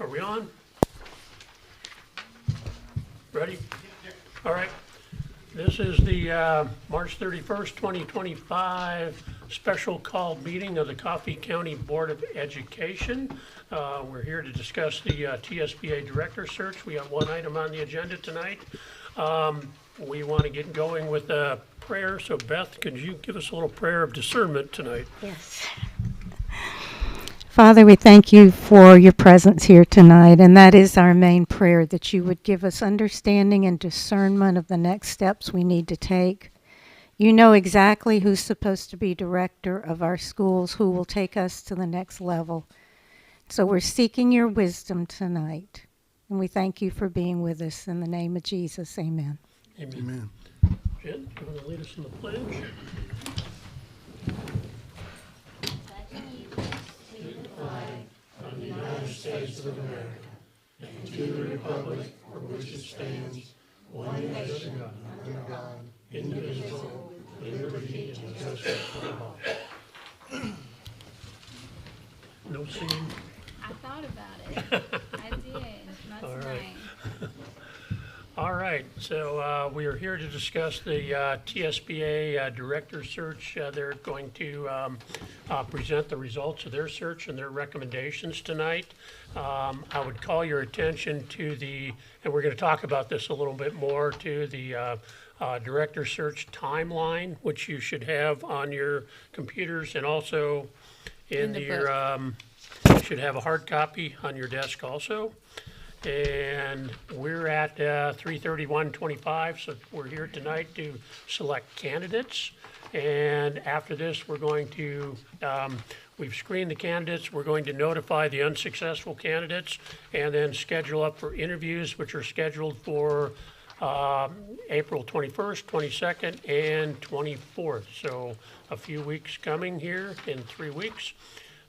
Are we on? Ready? All right. This is the March 31st, 2025 special called meeting of the Coffee County Board of Education. We're here to discuss the TSBA director search. We have one item on the agenda tonight. We want to get going with a prayer. So Beth, could you give us a little prayer of discernment tonight? Yes. Father, we thank you for your presence here tonight, and that is our main prayer, that you would give us understanding and discernment of the next steps we need to take. You know exactly who's supposed to be director of our schools, who will take us to the next level. So we're seeking your wisdom tonight, and we thank you for being with us. In the name of Jesus, amen. Amen. Amen. Jen, you want to lead us in the pledge? No singing? I thought about it. I did. That's All right. nice. All right, so we are here to discuss the TSBA director search. They're going to present the results of their search and their recommendations tonight. I would call your attention to and we're going to talk about this a little bit more, to the director search timeline, which you should have on your computers, and also in your, you should have a hard copy on your desk also. And we're at 3/31/25, so we're here tonight to select candidates. And after this, we're going to, we've screened the candidates, we're going to notify the unsuccessful candidates and then schedule up for interviews, which are scheduled for April 21st, 22nd, and 24th. So a few weeks coming here in 3 weeks.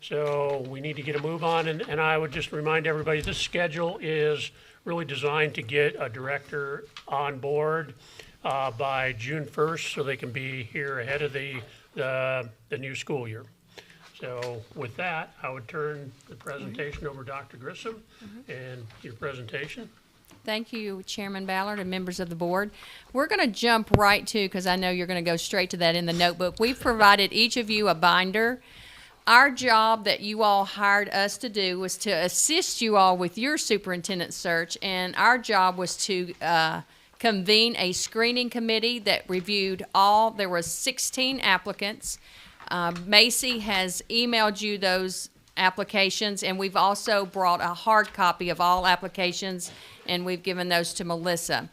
So we need to get a move on, and I would just remind everybody, this schedule is really designed to get a director on board by June 1st, so they can be here ahead of the new school year. So with that, I would turn the presentation over to Dr. Grissom and your presentation. Thank you, Chairman Ballard and members of the board. We're going to jump right to, because I know you're going to go straight to that in the notebook. We've provided each of you a binder. Our job that you all hired us to do was to assist you all with your superintendent search, and our job was to convene a screening committee that reviewed there were 16 applicants. Macy has emailed you those applications, and we've also brought a hard copy of all applications, and we've given those to Melissa.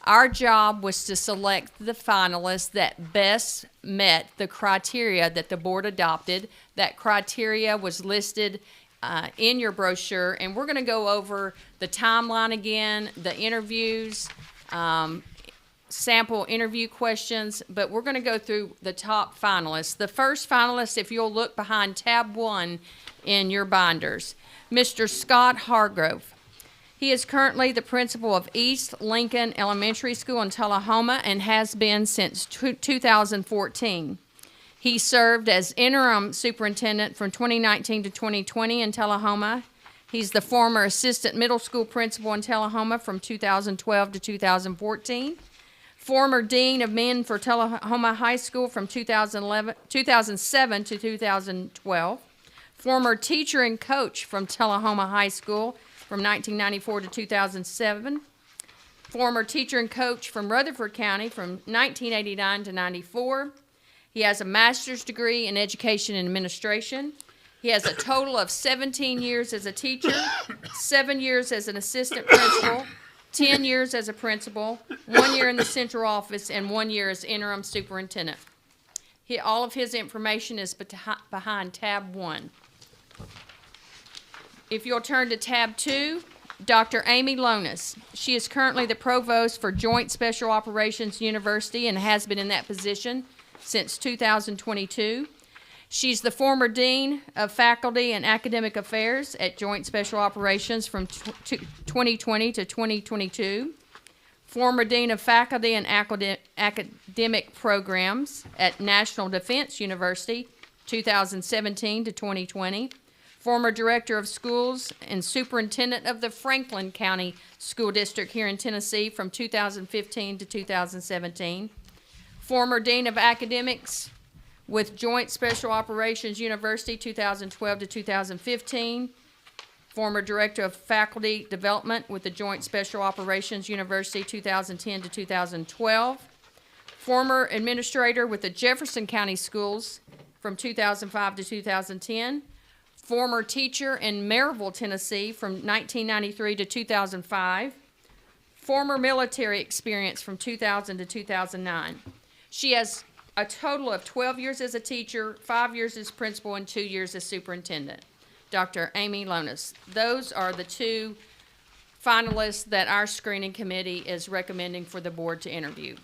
Our job was to select the finalists that best met the criteria that the board adopted. That criteria was listed in your brochure, and we're going to go over the timeline again, the interviews, sample interview questions, but we're going to go through the top finalists. The first finalist, if you'll look behind tab 1 in your binders, Mr. Scott Hargrove. He is currently the principal of East Lincoln Elementary School in Tullahoma and has been since 2014. He served as interim superintendent from 2019 to 2020 in Tullahoma. He's the former assistant middle school principal in Tullahoma from 2012 to 2014. Former dean of men for Tullahoma High School from 2007 to 2012. Former teacher and coach from Tullahoma High School from 1994 to 2007. Former teacher and coach from Rutherford County from 1989 to 94. He has a master's degree in education and administration. He has a total of 17 years as a teacher, 7 years as an assistant principal, 10 years as a principal, 1 year in the central office, and 1 year as interim superintendent. All of his information is behind tab 1. If you'll turn to tab 2, Dr. Amy Lonis. She is currently the provost for Joint Special Operations University and has been in that position since 2022. She's the former dean of faculty and academic affairs at Joint Special Operations from 2020 to 2022. Former dean of faculty and academic programs at National Defense University, 2017 to 2020. former Director of Schools and Superintendent of the Franklin County School District here in Tennessee from 2015 to 2017, former Dean of Academics with Joint Special Operations University 2012 to 2015, former Director of Faculty Development with the Joint Special Operations University 2010 to 2012, former Administrator with the Jefferson County Schools from 2005 to 2010, former teacher in Maryville, Tennessee from 1993 to 2005, former military experience from 2000 to 2009. She has a total of 12 years as a teacher, 5 years as principal, and 2 years as superintendent. Dr. Amy Lonis. Those are the two finalists that our screening committee is recommending for the board to interview.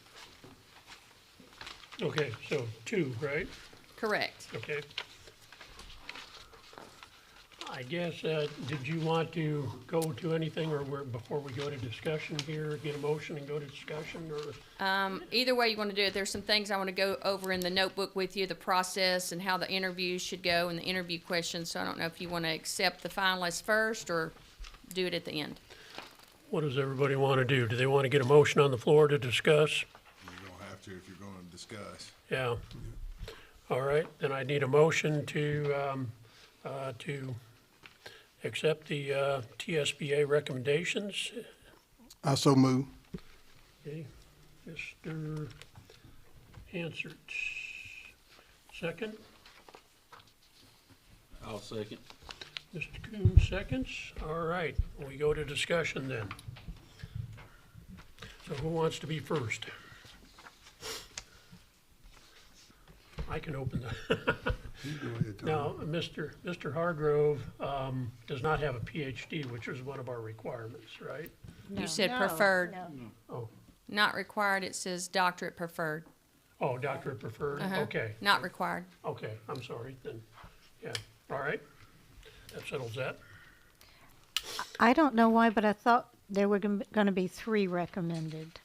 Okay, so 2, right? Correct. Okay. I guess, did you want to go to anything, or before we go to discussion here, get a motion and go to discussion, or? Either way you want to do it, there's some things I want to go over in the notebook with you, the process and how the interviews should go and the interview questions. So I don't know if you want to accept the finalists first or do it at the end. What does everybody want to do? Do they want to get a motion on the floor to discuss? You don't have to if you're gonna discuss. Yeah. All right, then I need a motion to accept the TSBA recommendations. I so move. Okay, Mr. Hansard. Second, I'll second. Mr. Coon seconds. All right, we go to discussion then. So who wants to be first? I can open the, You go ahead, Tom. now, Mr. Hargrove does not have a PhD, which is one of our requirements, right? You said preferred, Oh, not required. It says doctorate preferred. oh, doctorate preferred, Uh-huh. okay. Not required. Okay, I'm sorry, then, yeah, all right. That settles that. I don't know why, but I thought there were going to be 3 recommended.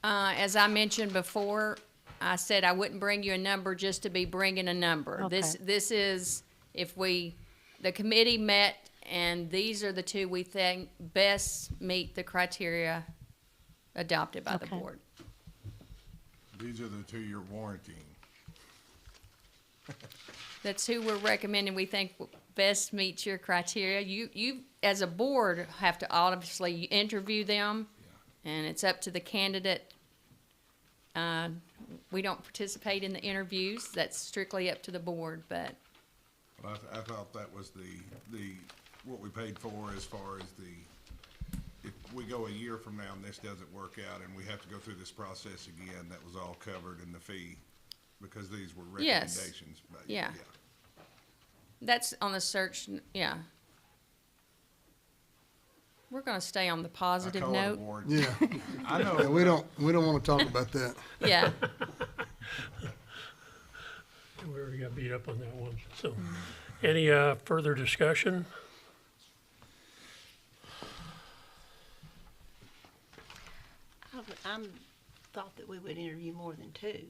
As I mentioned before, I said I wouldn't bring you a number just to be bringing a number. This is, if the committee met and these are the 2 we think best meet the criteria adopted by the Okay. board. These are the 2 you're warranting. That's who we're recommending we think best meets your criteria. You, as a board, have to obviously interview them, and it's up to the candidate. We don't participate in the interviews. That's strictly up to the board, but Well, I thought that was what we paid for as far as if we go a year from now and this doesn't work out and we have to go through this process again, that was all covered in the fee, because these were Yes. recommendations. But Yeah. that's on the search, yeah. We're gonna stay on the I positive call it a note. warranty. Yeah, I know. yeah, we don't want to talk about that. Yeah, We already got beat up on that one, so. Any further discussion? I thought that we would interview more than 2.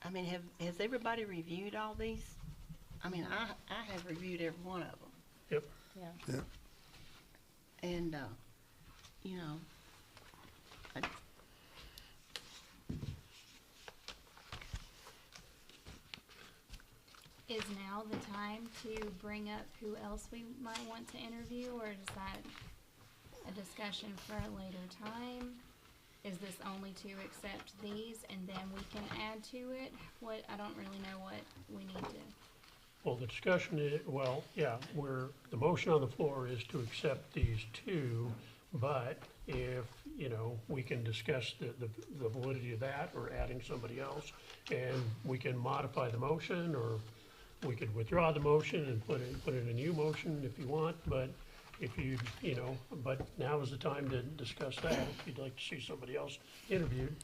I mean, has everybody reviewed all these? I mean, I have reviewed every one of them. Yep, Yeah. And, you know, Is now the time to bring up who else we might want to interview, or is that a discussion for a later time? Is this only to accept these and then we can add to it? I don't really know what we need to. well, the discussion is, well, yeah, the motion on the floor is to accept these 2, but if, we can discuss the validity of that, or adding somebody else, and we can modify the motion, or we could withdraw the motion and put in a new motion if you want, but if but now is the time to discuss that, if you'd like to see somebody else interviewed.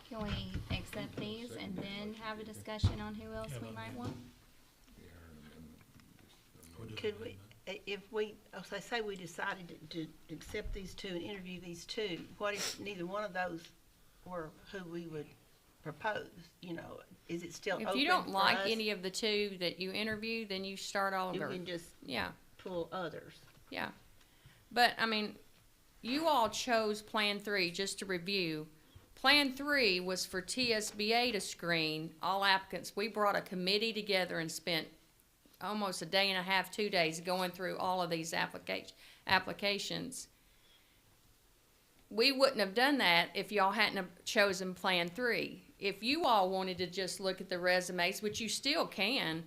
Can we accept these and then have a discussion on who else we might want? could we, if we, say we decided to accept these 2 and interview these 2, what if neither one of those were who we would propose, you know? Is it still open If you don't for like us? any of the two that you interview, then you start all You over. can just Yeah, pull others. yeah. But, I mean, you all chose Plan 3, just to review. Plan 3 was for TSBA to screen all applicants. We brought a committee together and spent almost a day and a half, 2 days going through all of these applications. We wouldn't have done that if y'all hadn't have chosen Plan 3. If you all wanted to just look at the resumes, which you still can,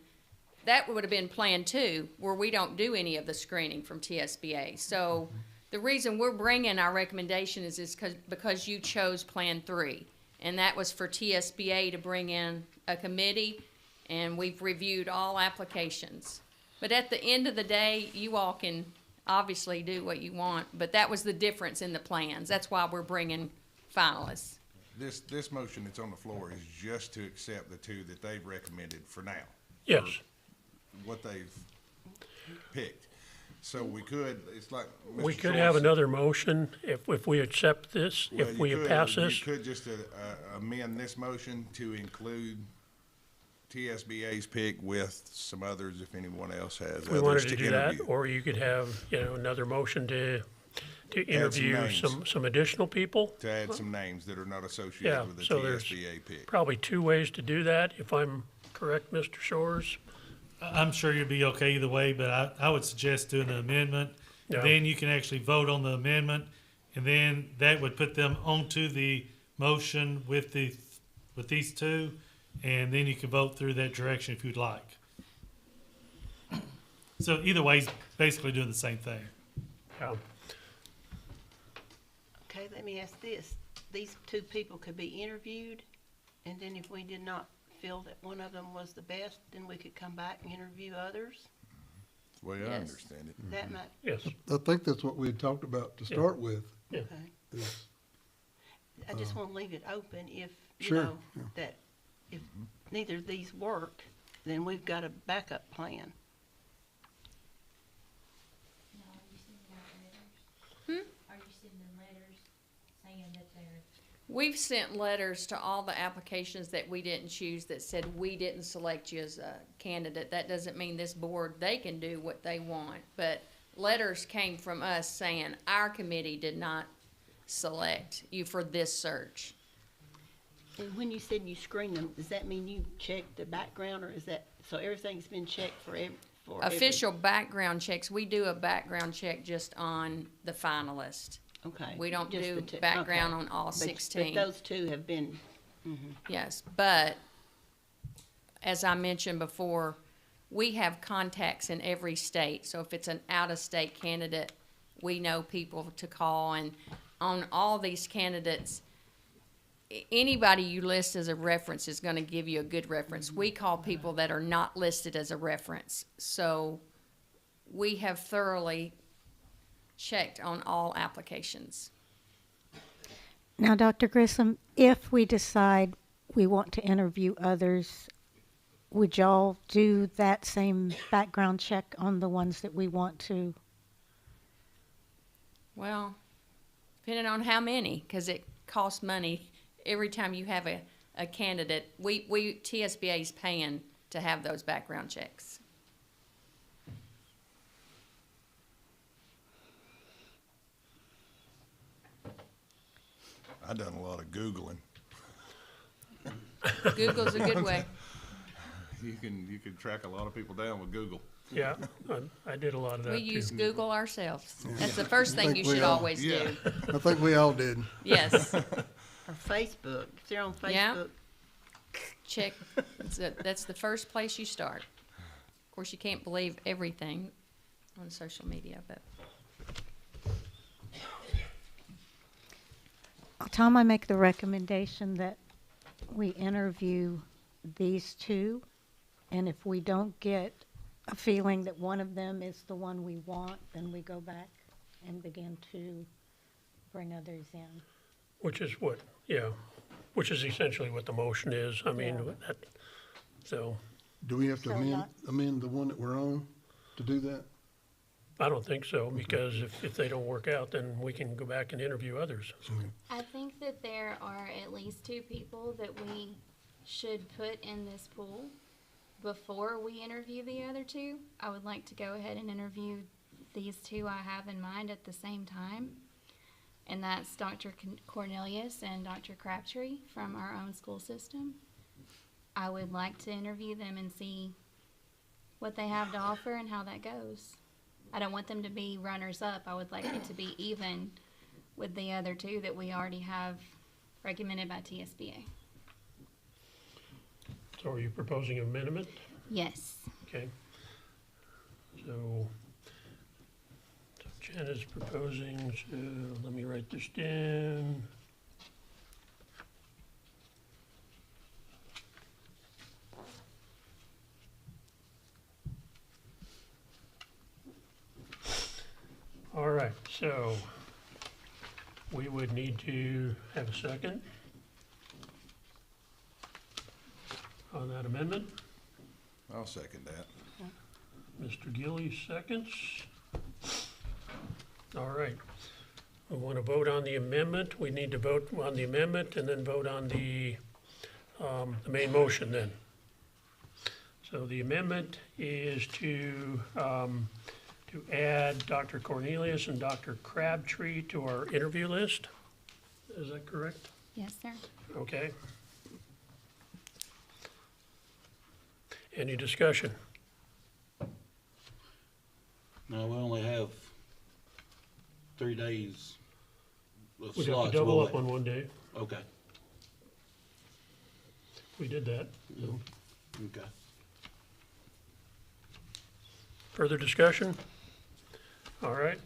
that would have been Plan 2, where we don't do any of the screening from TSBA. So the reason we're bringing our recommendation is because you chose Plan 3. And that was for TSBA to bring in a committee, and we've reviewed all applications. But at the end of the day, you all can obviously do what you want, but that was the difference in the plans. That's why we're bringing finalists. This motion that's on the floor is just to accept the two that they've recommended for now, Yes, what they've picked. So we could, it's like Mr. we could Short have said, another motion if we accept this, well, if you we could- pass this. You could just amend this motion to include TSBA's pick with some others if anyone else has We wanted others to to do that, interview. or you could have, another motion to interview names. some additional people. To add some names that are not Yeah, associated with the so there's TSBA pick. probably two ways to do that, if I'm correct, Mr. Shores. I'm sure you'll be okay either way, but I would suggest doing an amendment. Yeah. And then you can actually vote on the amendment, and then that would put them onto the motion with these two, and then you can vote through that direction if you'd like. So either way, is basically doing the same thing. Yeah. Okay, let me ask this. These two people could be interviewed, and then if we did not feel that one of them was the best, then we could come back and interview others? That's the way I Yes. understand it. That might, Yes, I think that's what we had talked about to start with. yeah. okay. is- I just want to leave it open if, you Sure, know, yeah. that if neither of these work, then we've got a backup plan. No, are you sending out letters? Are you sending letters saying that they're, We've sent letters to all the applications that we didn't choose that said we didn't select you as a candidate. That doesn't mean this board, they can do what they want. But letters came from us saying our committee did not select you for this search. And when you said you screened them, does that mean you checked the background, or is that, so everything's been checked for every? Official background checks, we do a background check just on the finalist. Okay. We don't just do the two, background okay. on all But- 16. But those two have been, Yes, but as I mentioned before, we have contacts in every state. So if it's an out-of-state candidate, we know people to call. And on all these candidates, anybody you list as a reference is going to give you a good reference. We call people that are not listed as a reference. So we have thoroughly checked on all applications. Now, Dr. Grissom, if we decide we want to interview others, would y'all do that same background check on the ones that we want to? Well, depending on how many, because it costs money every time you have a candidate. TSBA is paying to have those background checks. I done a lot of Googling. Google's a good way. You can track a lot of people down with Google. Yeah, I did a lot of that We too. use Google ourselves. That's the first thing you think we should all- always Yeah. do. I think we all did. Yes, or Facebook, if they're on Yeah. Facebook. check. That's the first place you start. Of course, you can't believe everything on social media, but Tom, I make the recommendation that we interview these two, and if we don't get a feeling that one of them is the one we want, then we go back and begin to bring others in. Which is what, yeah, which is essentially what the motion is. I mean, Yeah. that, so, Do we have to So amend, not- amend the one that we're on to do that? I don't think so, because if they don't work out, then we can go back and interview others. I think that there are at least two people that we should put in this pool before we interview the other two. I would like to go ahead and interview these two I have in mind at the same time. And that's Dr. Cornelius and Dr. Crabtree from our own school system. I would like to interview them and see what they have to offer and how that goes. I don't want them to be runners up. I would like it to be even with the other two that we already have recommended by TSBA. So are you proposing amendment? Yes. Okay. So Jen is proposing, so let me write this down. All right, so we would need to have a second on that amendment. I'll second that. Mr. Gilly seconds. All right. We want to vote on the amendment. We need to vote on the amendment and then vote on the main motion then. So the amendment is to add Dr. Cornelius and Dr. Crabtree to our interview list. Is that correct? Yes, sir. Okay. Any discussion? No, we only have 3 days of We'd have slots. to double will up we? on one day. Okay, We did that. So, okay. further discussion? All right.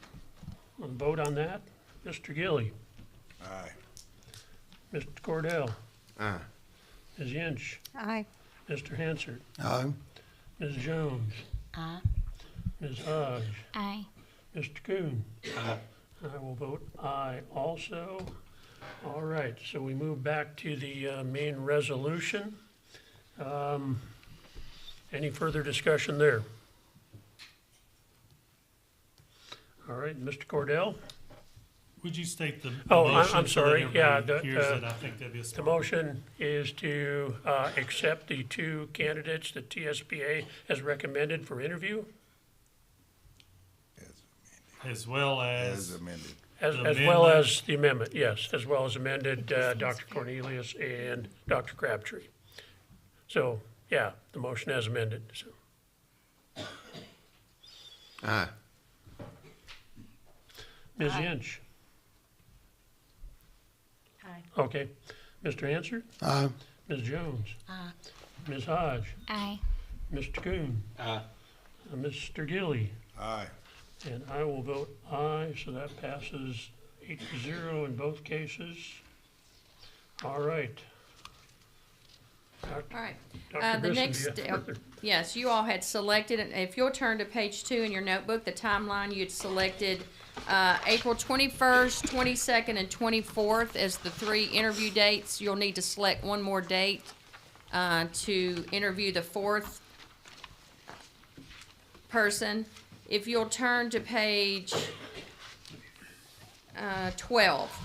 We'll vote on that. Mr. Gilly, Aye. Mr. Cordell, Aye. Ms. Yinch, Aye. Mr. Hansard, Aye. Ms. Jones, Aye. Ms. Hodge, Aye. Mr. Coon. Aye. I will vote aye also. All right, so we move back to the main resolution. Any further discussion there? All right, Mr. Cordell? Would you state the Oh, motion I'm so that sorry, yeah, everybody hears the- it? I think that'd be a The smart. motion is to accept the two candidates that TSBA has recommended for interview, As well As as, amended. as The well amendment. as the amendment, yes, as well as amended Dr. Cornelius and Dr. Crabtree. So, yeah, the motion as amended, so. Aye. Ms. Inch? Aye. Okay. Mr. Hansard? Aye. Ms. Jones? Aye. Ms. Hodge? Aye. Mr. Coon? Aye. Mr. Gilly? Aye. And I will vote aye, so that passes 8-0 in both cases. All right. All right. Dr. The Grissom, next, do you have further? yes, you all had selected, and if you'll turn to page 2 in your notebook, the timeline, you'd selected April 21st, 22nd, and 24th as the 3 interview dates. You'll need to select one more date to interview the 4th person. If you'll turn to page 12.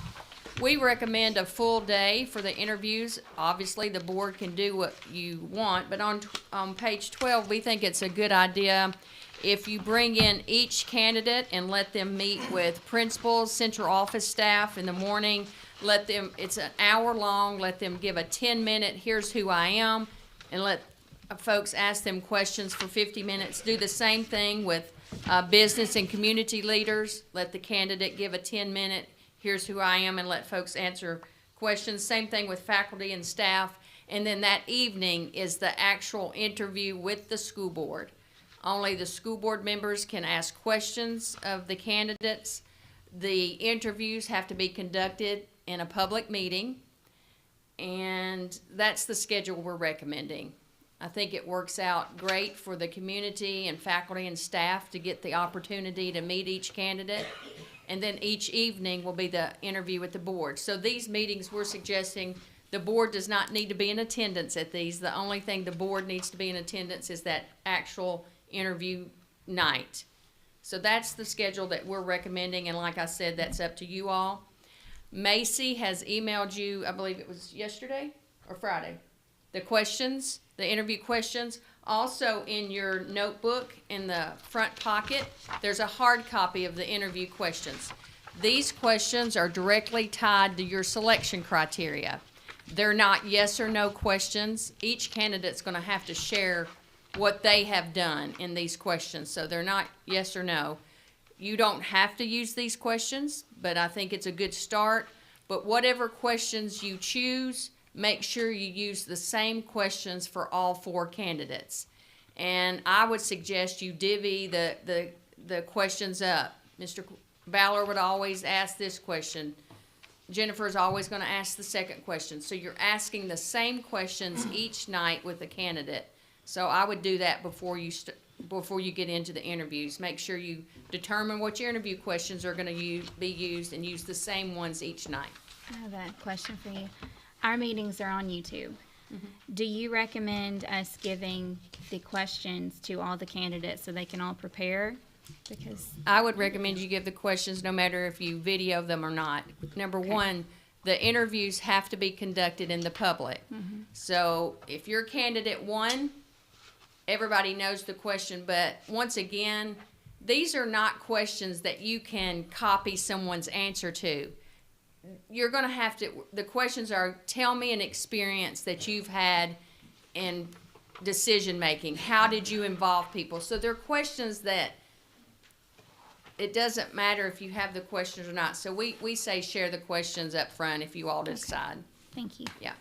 We recommend a full day for the interviews. Obviously, the board can do what you want, but on page 12, we think it's a good idea if you bring in each candidate and let them meet with principals, central office staff in the morning. Let them, it's an hour long, let them give a 10-minute, here's who I am, and let folks ask them questions for 50 minutes. Do the same thing with business and community leaders. Let the candidate give a 10-minute, here's who I am, and let folks answer questions. Same thing with faculty and staff. And then that evening is the actual interview with the school board. Only the school board members can ask questions of the candidates. The interviews have to be conducted in a public meeting. And that's the schedule we're recommending. I think it works out great for the community and faculty and staff to get the opportunity to meet each candidate. And then each evening will be the interview with the board. So these meetings, we're suggesting the board does not need to be in attendance at these. The only thing the board needs to be in attendance is that actual interview night. So that's the schedule that we're recommending, and like I said, that's up to you all. Macy has emailed you, I believe it was yesterday or Friday, the questions, the interview questions. Also in your notebook in the front pocket, there's a hard copy of the interview questions. These questions are directly tied to your selection criteria. They're not yes or no questions. Each candidate's gonna have to share what they have done in these questions, so they're not yes or no. You don't have to use these questions, but I think it's a good start. But whatever questions you choose, make sure you use the same questions for all 4 candidates. And I would suggest you divvy the questions up. Mr. Ballard would always ask this question. Jennifer's always gonna ask the second question. So you're asking the same questions each night with the candidate. So I would do that before you get into the interviews. Make sure you determine what your interview questions are gonna be used and use the same ones each night. I have a question for you. Our meetings are on YouTube. Do you recommend us giving the questions to all the candidates so they can all prepare? Because I would recommend you give the questions no matter if you video them or not. Number one, the interviews have to be conducted in the public. So if you're candidate 1, everybody knows the question, but once again, these are not questions that you can copy someone's answer to. You're gonna have to, the questions are, tell me an experience that you've had in decision-making. How did you involve people? So they're questions that it doesn't matter if you have the questions or not. So we say share the questions up front if you all decide. thank you. Yeah,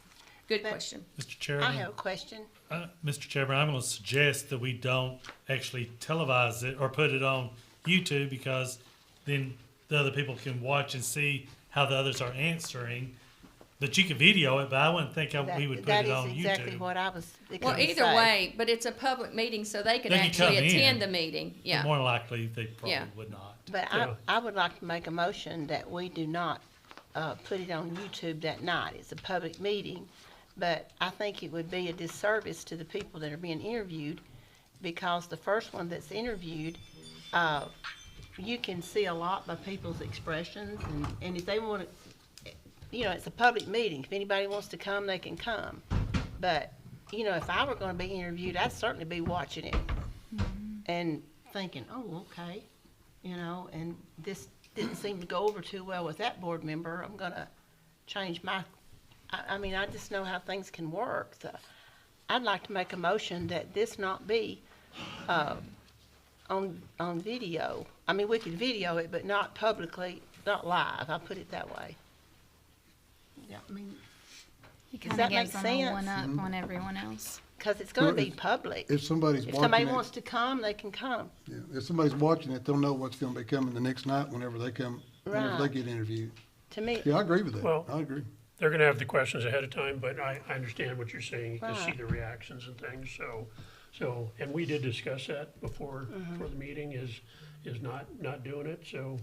good But- question. Mr. I Chairman, have a question. Mr. Chairman, I'm gonna suggest that we don't actually televise it or put it on YouTube, because then the other people can watch and see how the others are answering. But you can video it, but I wouldn't think we would put it on That is exactly YouTube. what I was going to Well, say. either way, but it's a public meeting, so they could They can actually come in. attend the meeting. Yeah, More than likely, they probably Yeah. would not. But I would like to make a motion that we do not put it on YouTube that night. It's a public meeting, but I think it would be a disservice to the people that are being interviewed, because the first one that's interviewed, you can see a lot by people's expressions, and if they want to, it's a public meeting. If anybody wants to come, they can come. But, if I were going to be interviewed, I'd certainly be watching it and thinking, oh, okay, and this didn't seem to go over too well with that board member. I'm going to change I just know how things can work. So I'd like to make a motion that this not be on video. I mean, we could video it, but not publicly, not live. I'll put it that way. Yeah, I mean, It Does kind of that make gives them a sense? one-up on everyone else. because it's going to Well, be public. If somebody's If watching somebody it, wants to come, they can come. yeah, if somebody's watching it, they'll know what's gonna be coming the next night whenever they Right. get interviewed. To me, Yeah, I agree with that. Well- I agree. They're gonna have the questions ahead of time, but I understand what you're saying. You can see Right. the reactions and things, so, and we did discuss that before, for the meeting, is not doing it, so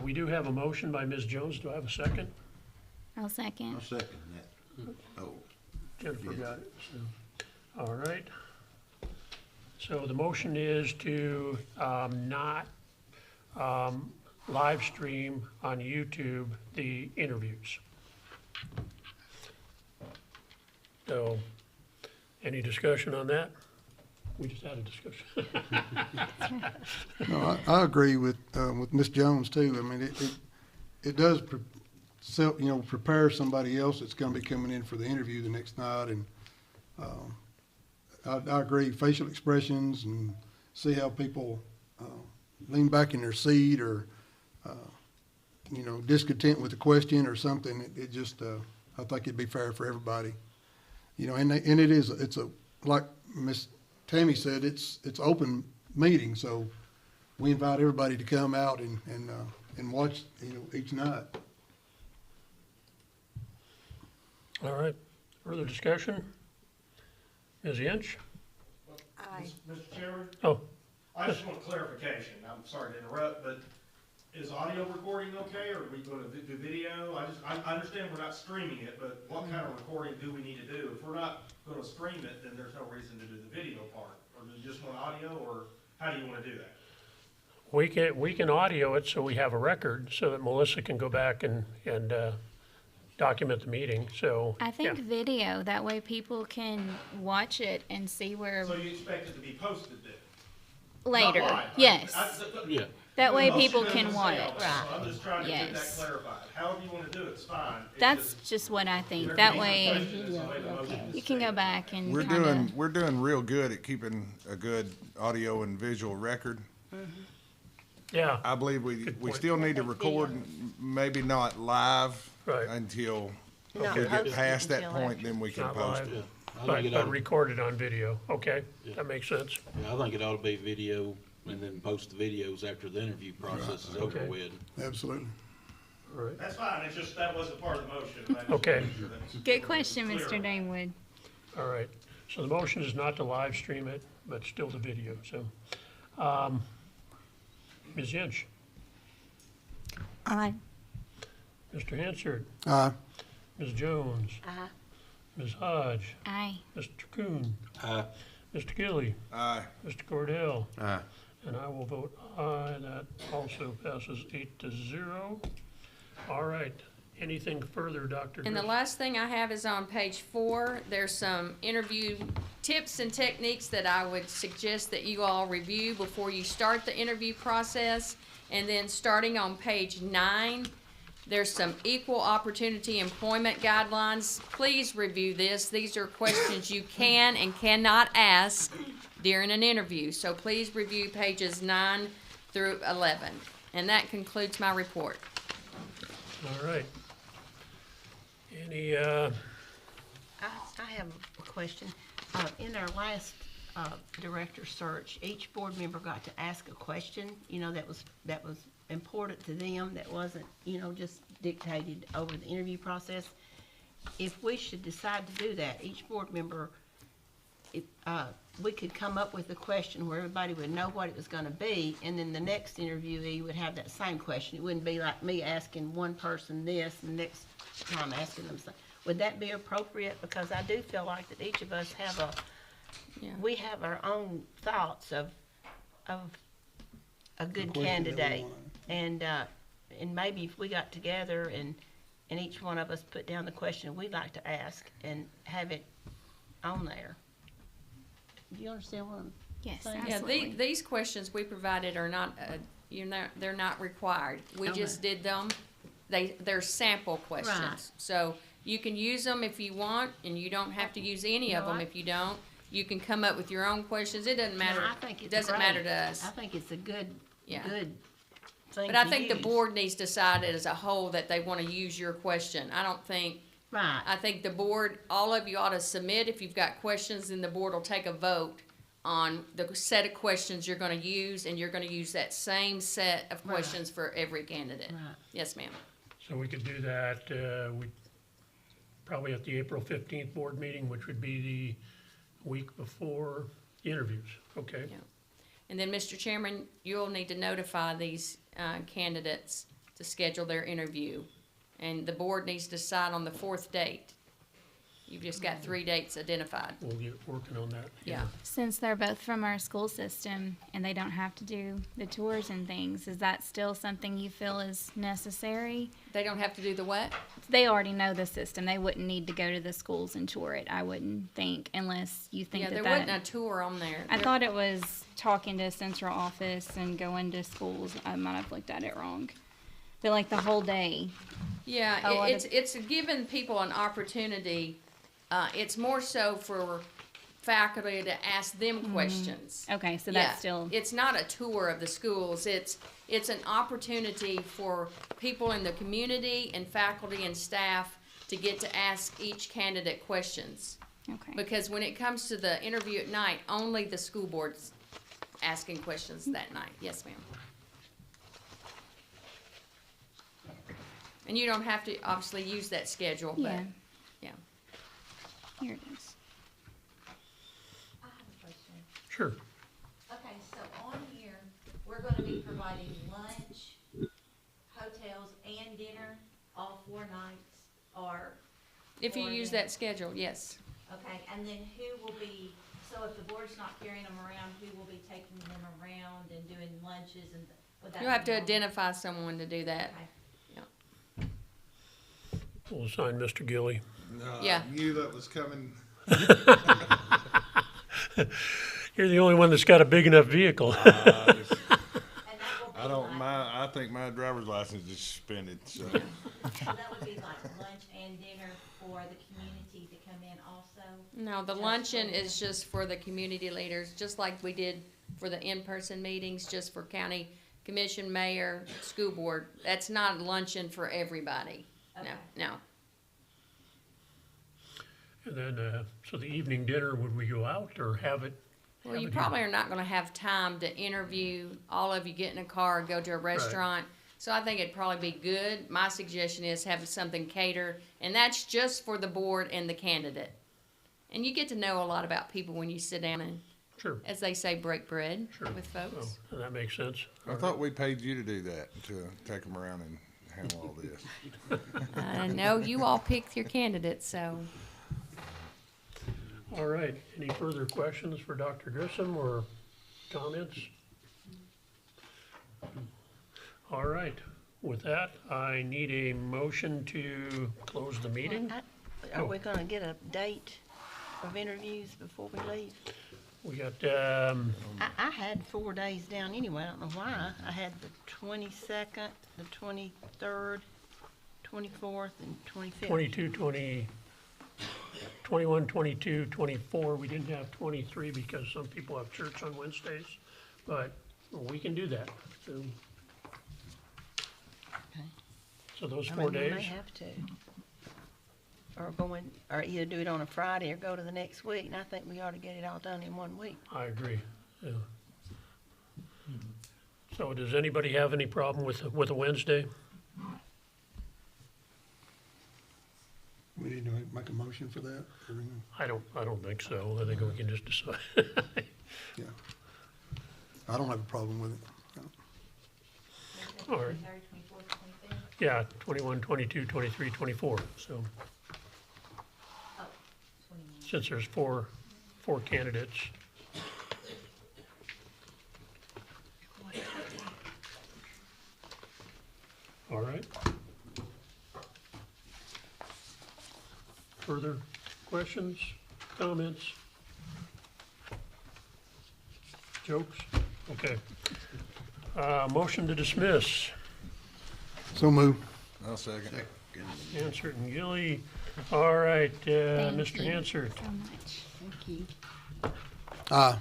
we do have a motion by Ms. Jones. Do I have a second? I'll second. I'll second that. Oh, Jennifer got it, so, all right. So the motion is to, not, live stream on YouTube the interviews. So, any discussion on that? We just had a discussion. No, I agree with Ms. Jones too. I mean, it does prepare somebody else that's gonna be coming in for the interview the next night, and, I agree, facial expressions and see how people, lean back in their seat or, discontent with the question or something. It just, I think it'd be fair for everybody. And it's like Miss Tammy said, it's open meeting, so we invite everybody to come out and watch, each night. All right, further discussion? Ms. Inch? Mr. Chairman, Oh, I just want clarification. I'm sorry to interrupt, but is audio recording okay, or are we gonna do video? I understand we're not streaming it, but what kind of recording do we need to do? If we're not gonna stream it, then there's no reason to do the video part. Or do you just want audio, or how do you wanna do that? We can audio it so we have a record, so that Melissa can go back and document the meeting, so. I think yeah. video, that way people can watch it and see where So you expect it to be posted then? later. Not live. Yes. Yeah. That way The motion people doesn't can say watch all it. that, so I'm just trying to get that Yes. clarified. However you wanna do it, it's fine. It's That's just- just what I think. there That could be some way questions, so maybe the motion you can go back and We're kinda. doing real good at keeping a good audio and visual record. Yeah, I believe we point. still need to record, maybe not live Right. until No, we get post it past that until point, after. then we can Not post live. it. I but, think it but ought, recorded on video, okay, Yeah. that makes sense. yeah, I think it ought to be video and then post the videos after the interview process is over Okay. with. Absolutely. All right, That's fine, it's just, that wasn't part of the motion. I just Okay. wanted to make sure that's Good question, clear. Mr. Dangwood. all right. So the motion is not to live stream it, but still the video, so. Ms. Yinch, Aye. Mr. Hansard, Aye. Ms. Jones, Aye. Ms. Hodge, Aye. Mr. Coon, Aye. Mr. Gilly, Aye. Mr. Cordell, Aye. and I will vote aye. That also passes 8-0. All right. Anything further, Dr. And the Griffin? last thing I have is on page 4. There's some interview tips and techniques that I would suggest that you all review before you start the interview process. And then starting on page 9, there's some equal opportunity employment guidelines. Please review this. These are questions you can and cannot ask during an interview. So please review pages 9 through 11. And that concludes my report. All right. Any, I have a question. In our last, director search, each board member got to ask a question, that was important to them, that wasn't, just dictated over the interview process. If we should decide to do that, each board member, we could come up with a question where everybody would know what it was gonna be, and then the next interviewee would have that same question. It wouldn't be like me asking one person this, and the next time asking them something. Would that be appropriate? Because I do feel like that each of us have Yeah. we have our own thoughts of a good question that we candidate. want. And maybe if we got together and each one of us put down the question we'd like to ask and have it on there. Do you understand what I'm Yes, saying? Yeah, absolutely. these questions we provided are not, they're not required. We just did them. They're sample questions. Right. So you can use them if you want, and you don't have to use any of No, them if you don't. You can come up with your own questions. It doesn't matter. No, I think it's Doesn't matter great. to us. I think it's a good Yeah. thing But I to think the use. board needs to decide as a whole that they want to use your question. I don't think, Right. I think the board, all of you ought to submit. If you've got questions, then the board will take a vote on the set of questions you're gonna use, and you're gonna use that same set of Right. questions for every candidate. Right. Yes, ma'am. so we could do that, probably at the April 15th board meeting, which would be the week before interviews, okay? Yeah. And then, Mr. Chairman, you'll need to notify these candidates to schedule their interview. And the board needs to decide on the 4th date. You've just got 3 dates identified. We'll get working on that. Yeah. Since they're both from our school system and they don't have to do the tours and things, is that still something you feel is necessary? They don't have to do the what? They already know the system. They wouldn't need to go to the schools and tour it, I wouldn't think, unless you think Yeah, that there that. wasn't a tour on there. I thought it was talking to central office and going to schools. I might have looked at it wrong. But like the whole day. Yeah, Oh, I it's giving people an opportunity. It's more so for faculty to ask them questions. Okay, so Yeah, that's still. it's not a tour of the schools. It's an opportunity for people in the community and faculty and staff to get to ask each candidate questions. Okay. Because when it comes to the interview at night, only the school board's asking questions that night. Yes, ma'am. And you don't have to obviously use that schedule, but, Yeah. yeah. Here it is. I have a question. Sure. Okay, so on here, we're gonna be providing lunch, hotels, and dinner all 4 nights, or, If you Or use then- that schedule, yes. okay, and then who will be, so if the board's not carrying them around, who will be taking them around and doing lunches and Would that You'll have be to all? identify someone to do that. Okay. We'll assign Mr. Gilly. Yeah. I knew that was coming. You're the only one that's got a big enough vehicle. And that will be I don't like- mind, I think my driver's license is suspended, so. So that would be like lunch and dinner for the community to come in also? No, the luncheon is just for the community leaders, just like we did for the in-person meetings, just for county commission, mayor, school board. That's not luncheon for everybody. No, Okay. no. And then, so the evening dinner, would we go out or have it? Well, have you it probably are not gonna have time to interview, all of you get in a car, go to a restaurant. So I think it'd probably be good. My suggestion is have something cater, and that's just for the board and the candidate. And you get to know a lot about people when you sit down and, Sure. as they say, break bread Sure. with folks. Oh, that makes sense. I thought we paid you to do that, to take them around and handle all this. I know you all picked your candidates, so. All right, any further questions for Dr. Grissom or comments? All right, with that, I need a motion to close the meeting. Are we gonna get a date of interviews before we leave? We got, I had 4 days down anyway, I don't know why. I had the 22nd, the 23rd, 24th, and 25th. 22, 20, 21, 22, 24. We didn't have 23 because some people have church on Wednesdays, but we can do that. So, Okay. so those I 4 mean, we may days, have to. Or either do it on a Friday or go to the next week, and I think we ought to get it all done in 1 week. I agree, yeah. So does anybody have any problem with a Wednesday? We need to make a motion for that. I don't think so. I think we can just decide. Yeah. I don't have a problem with it. All right. 23rd, 24th, 25th? Yeah, 21, 22, 23, 24. So Oh, 21. since there's four candidates. All right. Further questions, comments? Jokes? Okay. Motion to dismiss. So move. I'll second. Hansert and Gilly. All right, Thank Mr. you Hansert, so much. Thank you. Aye.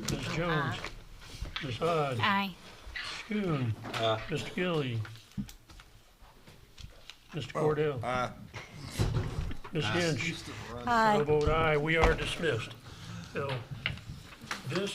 Ms. Jones, Ms. Hodge, Aye. Schoon, Mr. Gilly, Mr. Cordell, Aye. Ms. Hinch. Aye. I vote aye. We are dismissed. So this